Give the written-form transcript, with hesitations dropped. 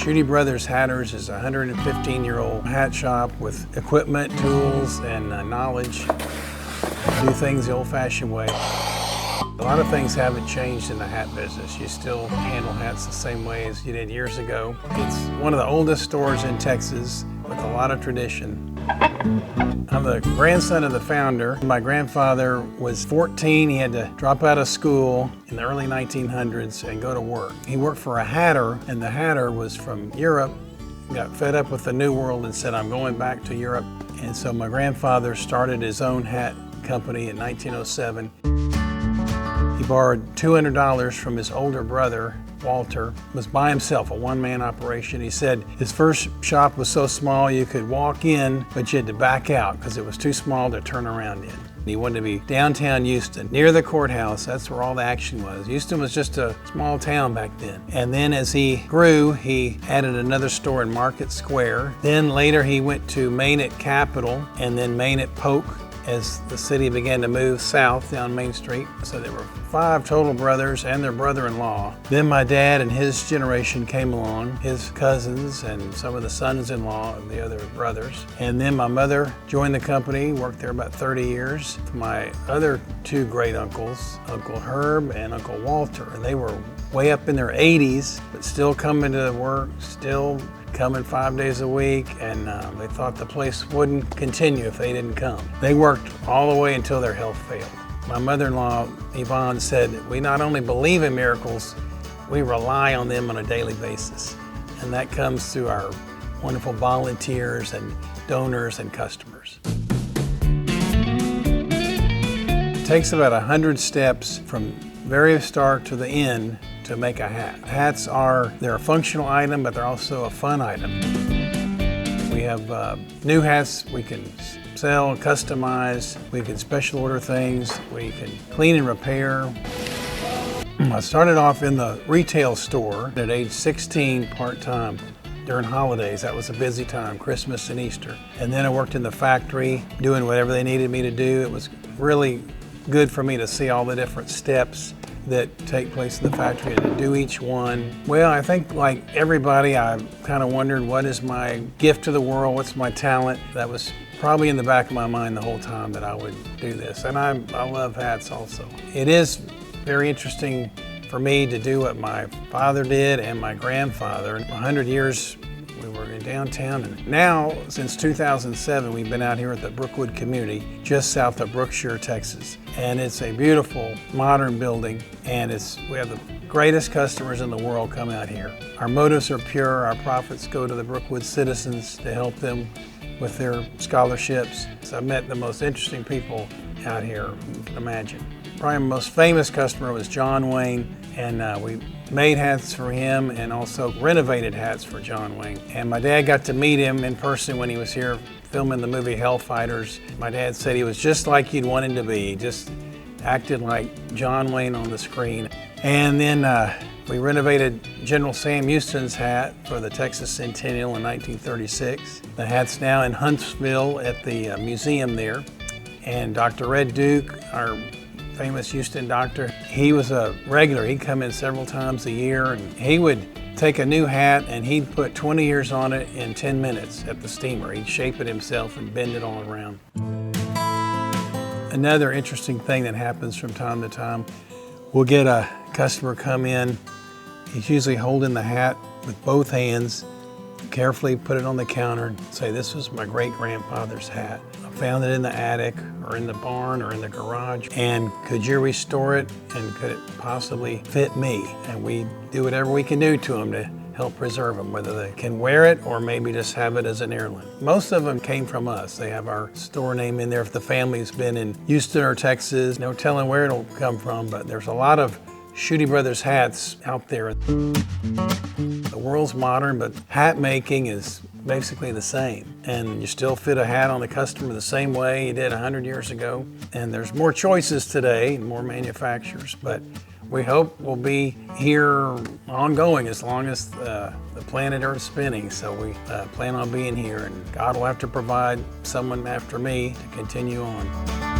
Shudde Brothers Hatters is a 115-year-old hat shop with equipment, tools, and knowledge to do things the old-fashioned way. A lot of things haven't changed in the hat business. You still handle hats the same way as you did years ago. It's one of the oldest stores in Texas with a lot of tradition. I'm the grandson of the founder. My grandfather was 14. He had to drop out of school in the early 1900s and go to work. He worked for a hatter, and the hatter was from Europe, got fed up with the New World and said, I'm going back to Europe. And so my grandfather started his own hat company in 1907. He borrowed $200 from his older brother, Walter, was by himself, a one-man operation. He said his first shop was so small you could walk in, but you had to back out because it was too small to turn around in. He wanted to be downtown Houston, near the courthouse. That's where all the action was. Houston was just a small town back then. And then as he grew, he added another store in Market Square. Then later he went to Main at Capitol and then Main at Polk as the city began to move south down Main Street. So there were 5 total brothers and their brother-in-law. Then my dad and his generation came along, his cousins and some of the sons-in-law of the other brothers. And then my mother joined the company, worked there about 30 years. My other 2 great uncles, Uncle Herb and Uncle Walter, and they were way up in their 80s, but still coming to work, still coming 5 days a week, and they thought the place wouldn't continue if they didn't come. They worked all the way until their health failed. My mother-in-law, Yvonne, said, we not only believe in miracles, we rely on them on a daily basis. And that comes through our wonderful volunteers and donors and customers. It takes about 100 steps from very start to the end to make a hat. Hats they're a functional item, but they're also a fun item. We have new hats we can sell, customize, we can special order things, we can clean and repair. I started off in the retail store at age 16 part-time during holidays. That was a busy time, Christmas and Easter. And then I worked in the factory doing whatever they needed me to do. It was really good for me to see all the different steps that take place in the factory and to do each one. Well, I think like everybody, I kind of wondered what is my gift to the world, what's my talent? That was probably in the back of my mind the whole time that I would do this. And I love hats also. It is very interesting for me to do what my father did and my grandfather. 100 years we were in downtown, and now since 2007 we've been out here at the Brookwood community just south of Brookshire, Texas. And it's a beautiful modern building, and we have the greatest customers in the world come out here. Our motives are pure. Our profits go to the Brookwood citizens to help them with their scholarships. So I've met the most interesting people out here you can imagine. Probably my most famous customer was John Wayne, and we made hats for him and also renovated hats for John Wayne. And my dad got to meet him in person when he was here filming the movie Hellfighters. My dad said he was just like you'd want him to be. He just acted like John Wayne on the screen. And then we renovated General Sam Houston's hat for the Texas Centennial in 1936. The hat's now in Huntsville at the museum there. And Dr. Red Duke, our famous Houston doctor, he was a regular. He'd come in several times a year, and he would take a new hat and he'd put 20 years on it in 10 minutes at the steamer. He'd shape it himself and bend it all around. Another interesting thing that happens from time to time, we'll get a customer come in. He's usually holding the hat with both hands, carefully put it on the counter and say, this was my great-grandfather's hat. I found it in the attic or in the barn or in the garage, and could you restore it, and could it possibly fit me? And we do whatever we can do to them to help preserve them, whether they can wear it or maybe just have it as an heirloom. Most of them came from us. They have our store name in there. If the family's been in Houston or Texas, no telling where it'll come from, but there's a lot of Shudde Brothers hats out there. The world's modern, but hat making is basically the same. And you still fit a hat on the customer the same way you did 100 years ago. And there's more choices today, more manufacturers, but we hope we'll be here ongoing as long as the planet Earth's spinning. So we plan on being here, and God will have to provide someone after me to continue on.